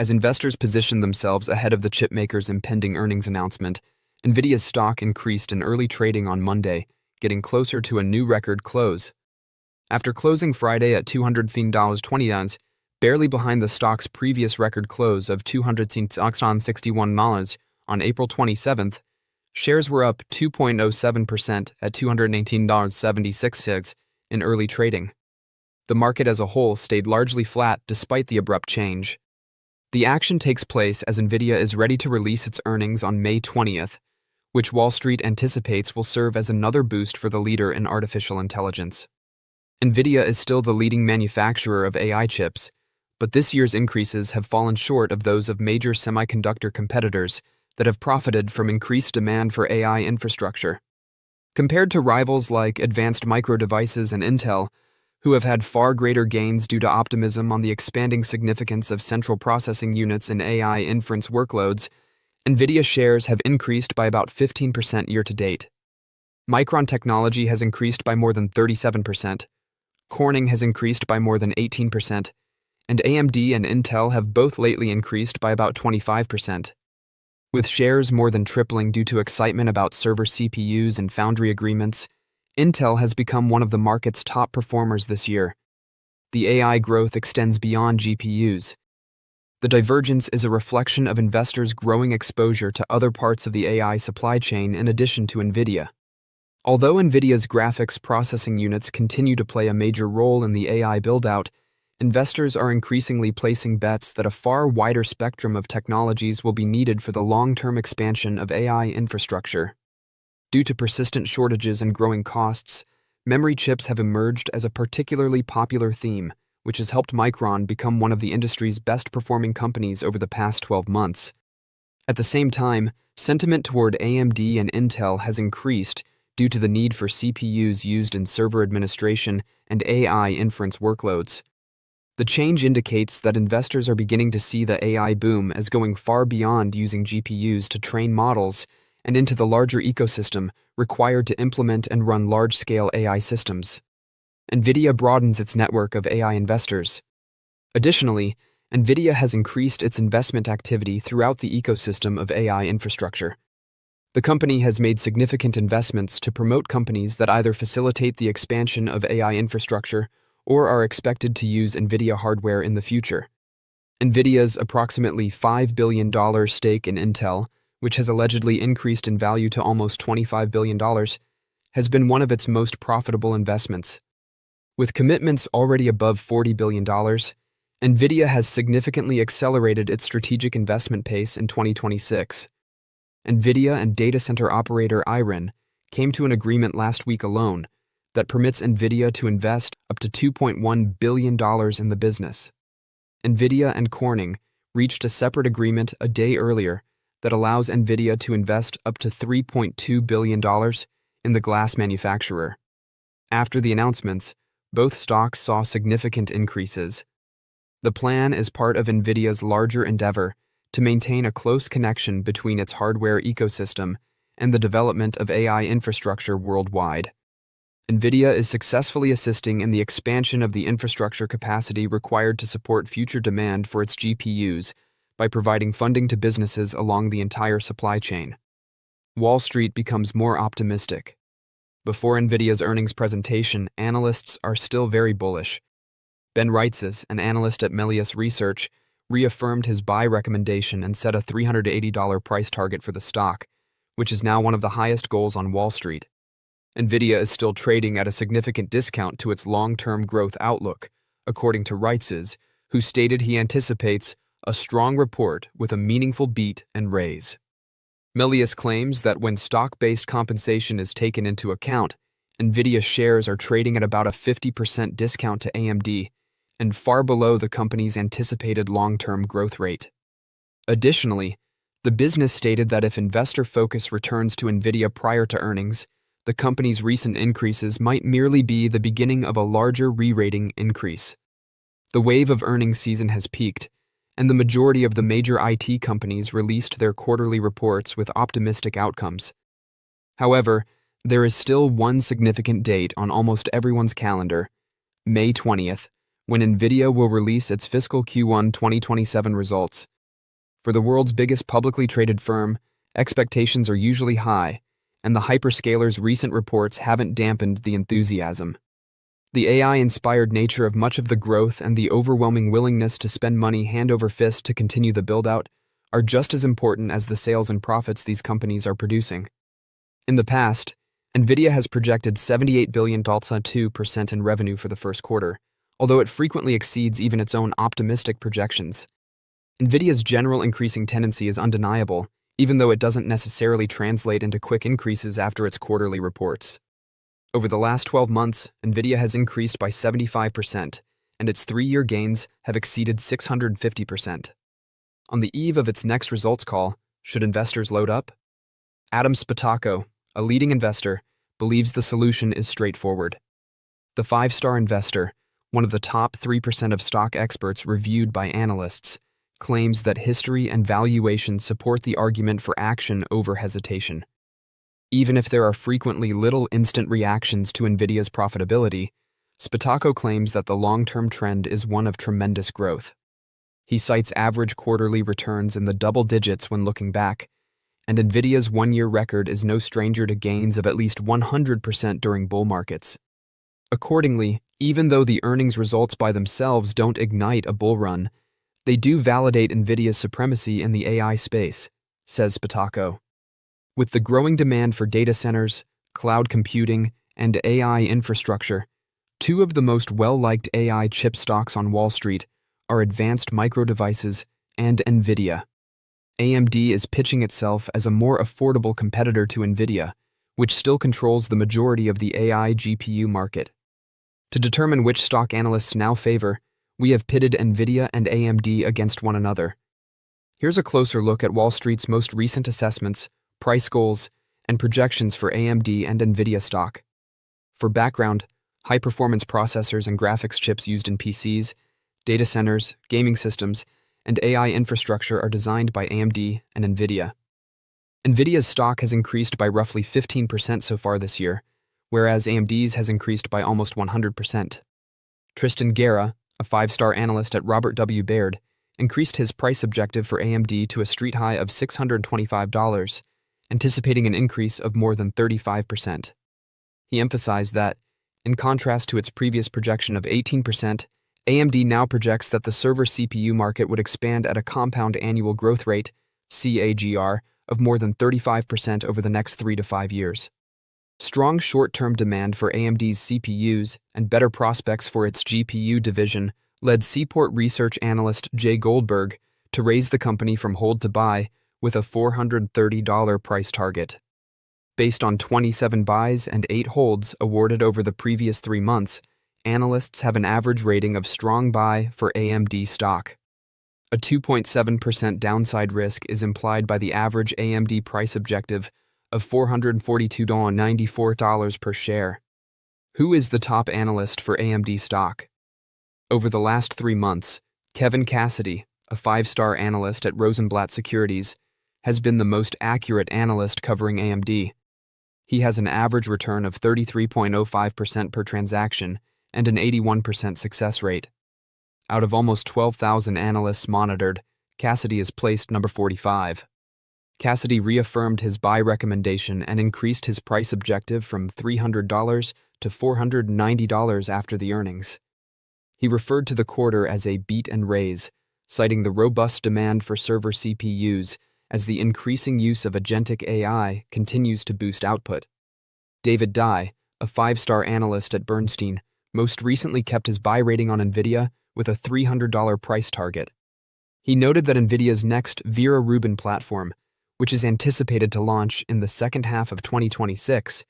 As investors positioned themselves ahead of the chipmaker's impending earnings announcement, Nvidia's stock increased in early trading on Monday, getting closer to a new record close. After closing Friday at $200.20, barely behind the stock's previous record close of $261 on April 27th, shares were up 2.07% at $218.76 in early trading. The market as a whole stayed largely flat despite the abrupt change. The action takes place as Nvidia is ready to release its earnings on May 20th, which Wall Street anticipates will serve as another boost for the leader in artificial intelligence. Nvidia is still the leading manufacturer of AI chips, but this year's increases have fallen short of those of major semiconductor competitors that have profited from increased demand for AI infrastructure. Compared to rivals like Advanced Micro Devices and Intel, who have had far greater gains due to optimism on the expanding significance of central processing units in AI inference workloads, Nvidia shares have increased by about 15% year-to-date. Micron Technology has increased by more than 37%, Corning has increased by more than 18%, and AMD and Intel have both lately increased by about 25%. With shares more than tripling due to excitement about server CPUs and foundry agreements, Intel has become one of the market's top performers this year. The AI growth extends beyond GPUs. The divergence is a reflection of investors' growing exposure to other parts of the AI supply chain in addition to Nvidia. Although Nvidia's graphics processing units continue to play a major role in the AI build-out, investors are increasingly placing bets that a far wider spectrum of technologies will be needed for the long-term expansion of AI infrastructure. Due to persistent shortages and growing costs, memory chips have emerged as a particularly popular theme, which has helped Micron become one of the industry's best-performing companies over the past 12 months. At the same time, sentiment toward AMD and Intel has increased due to the need for CPUs used in server administration and AI inference workloads. The change indicates that investors are beginning to see the AI boom as going far beyond using GPUs to train models and into the larger ecosystem required to implement and run large-scale AI systems. Nvidia broadens its network of AI investors. Additionally, Nvidia has increased its investment activity throughout the ecosystem of AI infrastructure. The company has made significant investments to promote companies that either facilitate the expansion of AI infrastructure or are expected to use Nvidia hardware in the future. Nvidia's approximately $5 billion stake in Intel, which has allegedly increased in value to almost $25 billion, has been one of its most profitable investments. With commitments already above $40 billion, Nvidia has significantly accelerated its strategic investment pace in 2026. Nvidia and data center operator IREN came to an agreement last week alone that permits Nvidia to invest up to $2.1 billion in the business. Nvidia and Corning reached a separate agreement a day earlier that allows Nvidia to invest up to $3.2 billion in the glass manufacturer. After the announcements, both stocks saw significant increases. The plan is part of Nvidia's larger endeavor to maintain a close connection between its hardware ecosystem and the development of AI infrastructure worldwide. Nvidia is successfully assisting in the expansion of the infrastructure capacity required to support future demand for its GPUs by providing funding to businesses along the entire supply chain. Wall Street becomes more optimistic. Before Nvidia's earnings presentation, analysts are still very bullish. Ben Reitzes, an analyst at Melius Research, reaffirmed his buy recommendation and set a $380 price target for the stock, which is now one of the highest goals on Wall Street. Nvidia is still trading at a significant discount to its long-term growth outlook, according to Reitzes, who stated he anticipates a strong report with a meaningful beat and raise. Melius claims that when stock-based compensation is taken into account, Nvidia shares are trading at about a 50% discount to AMD and far below the company's anticipated long-term growth rate. Additionally, the business stated that if investor focus returns to Nvidia prior to earnings, the company's recent increases might merely be the beginning of a larger re-rating increase. The wave of earnings season has peaked, and the majority of the major IT companies released their quarterly reports with optimistic outcomes. However, there is still one significant date on almost everyone's calendar, May 20th, when Nvidia will release its fiscal Q1 2027 results. For the world's biggest publicly traded firm, expectations are usually high, and the hyperscalers' recent reports haven't dampened the enthusiasm. The AI-inspired nature of much of the growth and the overwhelming willingness to spend money hand over fist to continue the build-out are just as important as the sales and profits these companies are producing. In the past, Nvidia has projected $78 billion, 2% in revenue for the first quarter, although it frequently exceeds even its own optimistic projections. Nvidia's general increasing tendency is undeniable, even though it doesn't necessarily translate into quick increases after its quarterly reports. Over the last 12 months, Nvidia has increased by 75%, and its 3-year gains have exceeded 650%. On the eve of its next results call, should investors load up? Adam Spitaco, a leading investor, believes the solution is straightforward. The 5-star investor, one of the top 3% of stock experts reviewed by analysts, claims that history and valuation support the argument for action over hesitation. Even if there are frequently little instant reactions to Nvidia's profitability, Spitaco claims that the long-term trend is one of tremendous growth. He cites average quarterly returns in the double digits when looking back, and Nvidia's 1-year record is no stranger to gains of at least 100% during bull markets. Accordingly, even though the earnings results by themselves don't ignite a bull run, they do validate Nvidia's supremacy in the AI space, says Spitaco. With the growing demand for data centers, cloud computing, and AI infrastructure, 2 of the most well-liked AI chip stocks on Wall Street are Advanced Micro Devices and Nvidia. AMD is pitching itself as a more affordable competitor to Nvidia, which still controls the majority of the AI GPU market. To determine which stock analysts now favor, we have pitted Nvidia and AMD against one another. Here's a closer look at Wall Street's most recent assessments, price goals, and projections for AMD and Nvidia stock. For background, high-performance processors and graphics chips used in PCs, data centers, gaming systems, and AI infrastructure are designed by AMD and Nvidia. Nvidia's stock has increased by roughly 15% so far this year, whereas AMD's has increased by almost 100%. Tristan Guerra, a 5-star analyst at Robert W. Baird, increased his price objective for AMD to a street high of $625, anticipating an increase of more than 35%. He emphasized that, in contrast to its previous projection of 18%, AMD now projects that the server CPU market would expand at a compound annual growth rate, CAGR, of more than 35% over the next 3 to 5 years. Strong short-term demand for AMD's CPUs and better prospects for its GPU division led Seaport research analyst Jay Goldberg to raise the company from hold to buy with a $430 price target. Based on 27 buys and 8 holds awarded over the previous 3 months, analysts have an average rating of strong buy for AMD stock. A 2.7% downside risk is implied by the average AMD price objective of $442.94 per share. Who is the top analyst for AMD stock? Over the last 3 months, Kevin Cassidy, a 5-star analyst at Rosenblatt Securities, has been the most accurate analyst covering AMD. He has an average return of 33.05% per transaction and an 81% success rate. Out of almost 12,000 analysts monitored, Cassidy is placed number 45. Cassidy reaffirmed his buy recommendation and increased his price objective from $300 to $490 after the earnings. He referred to the quarter as a beat and raise, citing the robust demand for server CPUs as the increasing use of agentic AI continues to boost output. David Dye, a 5-star analyst at Bernstein, most recently kept his buy rating on Nvidia with a $300 price target. He noted that Nvidia's next Vera Rubin platform, which is anticipated to launch in the second half of 2026,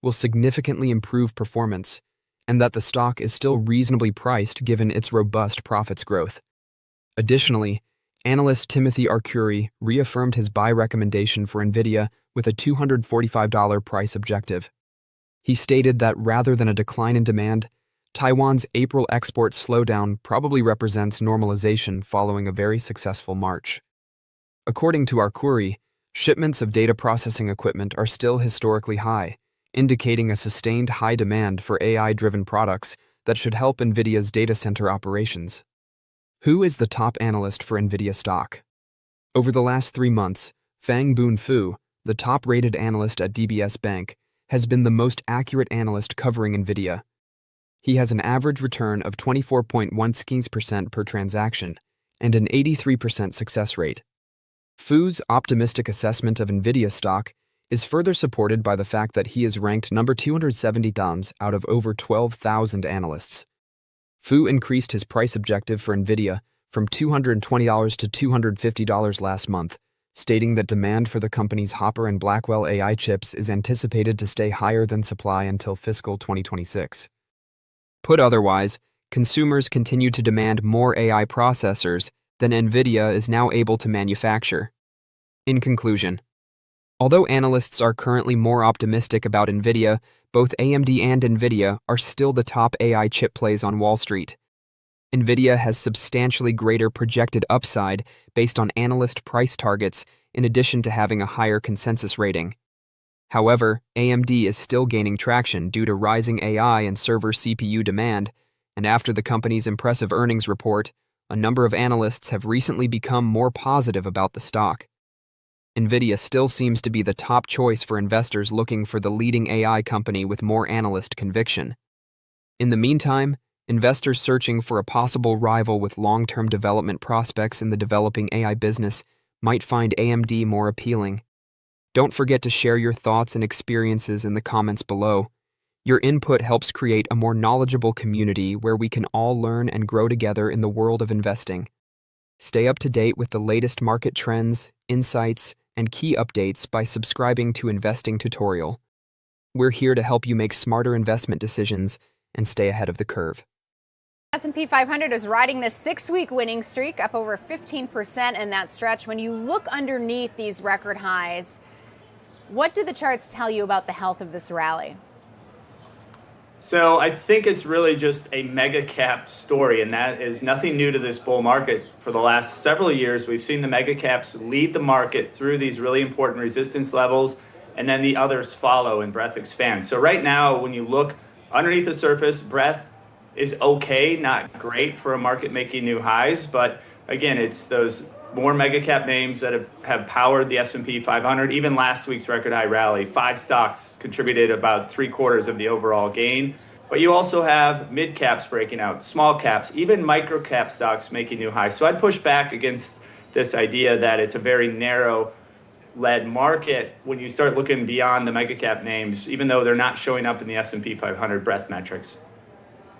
will significantly improve performance, and that the stock is still reasonably priced given its robust profits growth. Additionally, analyst Timothy Arcuri reaffirmed his buy recommendation for Nvidia with a $245 price objective. He stated that rather than a decline in demand, Taiwan's April export slowdown probably represents normalization following a very successful March. According to Arcuri, shipments of data processing equipment are still historically high, indicating a sustained high demand for AI-driven products that should help Nvidia's data center operations. Who is the top analyst for Nvidia stock? Over the last 3 months, Fang Boon Fu, the top-rated analyst at DBS Bank, has been the most accurate analyst covering Nvidia. He has an average return of 24.1% per transaction and an 83% success rate. Fu's optimistic assessment of Nvidia stock is further supported by the fact that he is ranked number 270,000 out of over 12,000 analysts. Fu increased his price objective for Nvidia from $220 to $250 last month, stating that demand for the company's Hopper and Blackwell AI chips is anticipated to stay higher than supply until fiscal 2026. Put otherwise, consumers continue to demand more AI processors than Nvidia is now able to manufacture. In conclusion, although analysts are currently more optimistic about Nvidia, both AMD and Nvidia are still the top AI chip plays on Wall Street. Nvidia has substantially greater projected upside based on analyst price targets in addition to having a higher consensus rating. However, AMD is still gaining traction due to rising AI and server CPU demand, and after the company's impressive earnings report, a number of analysts have recently become more positive about the stock. Nvidia still seems to be the top choice for investors looking for the leading AI company with more analyst conviction. In the meantime, investors searching for a possible rival with long-term development prospects in the developing AI business might find AMD more appealing. Don't forget to share your thoughts and experiences in the comments below. Your input helps create a more knowledgeable community where we can all learn and grow together in the world of investing. Stay up to date with the latest market trends, insights, and key updates by subscribing to Investing Tutorial. We're here to help you make smarter investment decisions and stay ahead of the curve. S&P 500 is riding this 6-week winning streak, up over 15% in that stretch. When you look underneath these record highs, what do the charts tell you about the health of this rally? So I think it's really just a mega cap story, and that is nothing new to this bull market. For the last several years, we've seen the mega caps lead the market through these really important resistance levels, and then the others follow and breadth expands. So right now, when you look underneath the surface, breadth is okay, not great for a market making new highs, but again, it's those more mega cap names that have powered the S&P 500. Even last week's record high rally, 5 stocks contributed about 3/4 of the overall gain. But you also have mid caps breaking out, small caps, even micro cap stocks making new highs. So I'd push back against this idea that it's a very narrow led market when you start looking beyond the mega cap names, even though they're not showing up in the S&P 500 breadth metrics.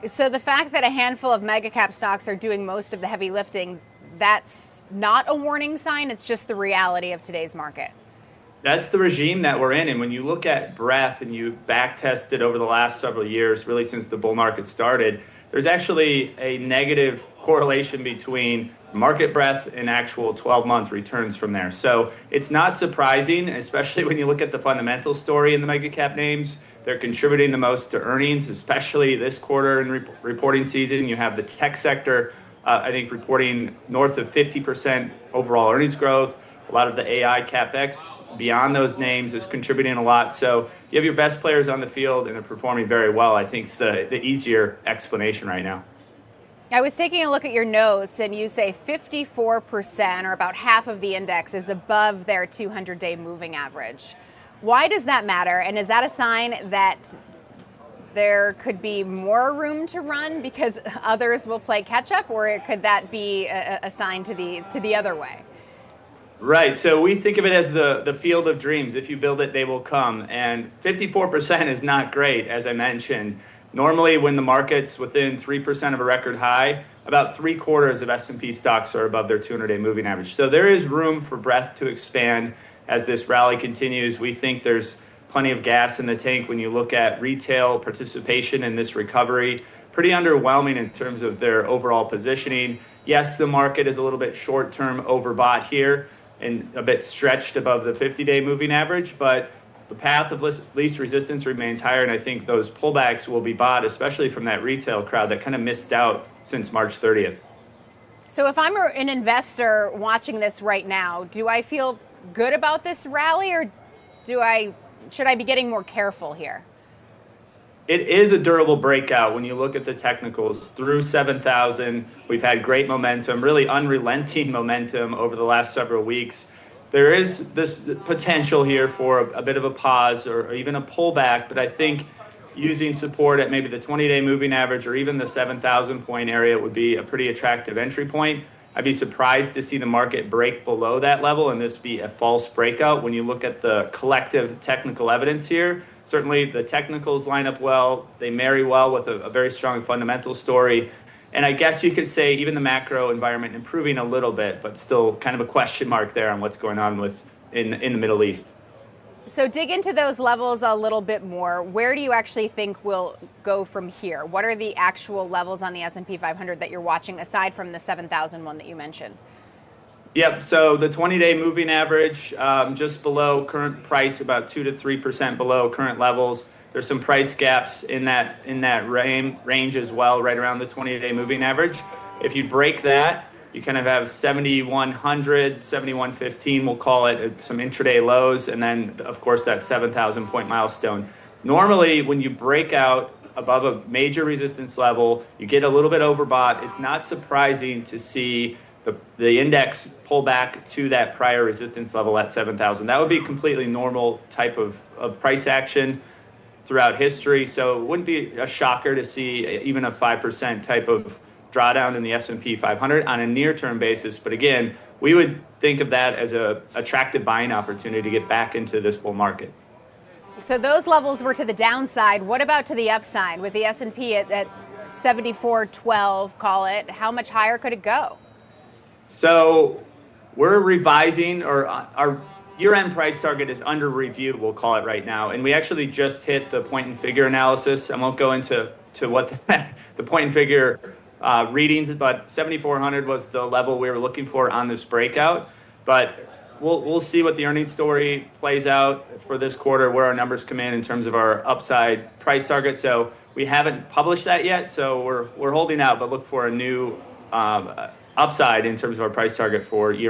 So the fact that a handful of mega cap stocks are doing most of the heavy lifting, that's not a warning sign, it's just the reality of today's market. That's the regime that we're in. And when you look at breadth and you back test it over the last several years, really since the bull market started, there's actually a negative correlation between market breadth and actual 12-month returns from there. So it's not surprising, especially when you look at the fundamental story in the mega cap names. They're contributing the most to earnings, especially this quarter in reporting season. You have the tech sector, I think, reporting north of 50% overall earnings growth. A lot of the AI CapEx beyond those names is contributing a lot. So you have your best players on the field and they're performing very well. I think it's the easier explanation right now. I was taking a look at your notes and you say 54%, or about half of the index, is above their 200-day moving average. Why does that matter? And is that a sign that there could be more room to run because others will play catch up, or could that be a sign to the other way? Right. So we think of it as the field of dreams. If you build it, they will come. And 54% is not great, as I mentioned. Normally, when the market's within 3% of a record high, about 3/4 of S&P stocks are above their 200-day moving average. So there is room for breadth to expand as this rally continues. We think there's plenty of gas in the tank when you look at retail participation in this recovery. Pretty underwhelming in terms of their overall positioning. Yes, the market is a little bit short-term overbought here and a bit stretched above the 50-day moving average, but the path of least resistance remains higher, and I think those pullbacks will be bought, especially from that retail crowd that kind of missed out since March 30th. So if I'm an investor watching this right now, do I feel good about this rally, or should I be getting more careful here? It is a durable breakout when you look at the technicals through 7,000. We've had great momentum, really unrelenting momentum over the last several weeks. There is this potential here for a bit of a pause or even a pullback, but I think using support at maybe the 20-day moving average or even the 7,000 point area would be a pretty attractive entry point. I'd be surprised to see the market break below that level and this be a false breakout. When you look at the collective technical evidence here, certainly the technicals line up well. They marry well with a very strong fundamental story. And I guess you could say even the macro environment improving a little bit, but still kind of a question mark there on what's going on in the Middle East. So dig into those levels a little bit more. Where do you actually think we'll go from here? What are the actual levels on the S&P 500 that you're watching aside from the 7,000 one that you mentioned? Yep, so the 20-day moving average just below current price, about 2 to 3% below current levels. There's some price gaps in that range as well, right around the 20-day moving average. If you break that, you kind of have 7,100, 7,115, we'll call it, some intraday lows, and then, of course, that 7,000 point milestone. Normally, when you break out above a major resistance level, you get a little bit overbought. It's not surprising to see the index pull back to that prior resistance level at 7,000. That would be completely normal type of price action throughout history. So it wouldn't be a shocker to see even a 5% type of drawdown in the S&P 500 on a near-term basis. But again, we would think of that as an attractive buying opportunity to get back into this bull market. So those levels were to the downside. What about to the upside with the S&P at 7412, call it? How much higher could it go? So we're revising, or our year-end price target is under review, we'll call it right now. And we actually just hit the point and figure analysis. I won't go into what the point and figure readings, but 7,400 was the level we were looking for on this breakout. But we'll see what the earnings story plays out for this quarter, where our numbers come in terms of our upside price target. So we haven't published that yet, so we're holding out, but look for a new upside in terms of our price target for year end.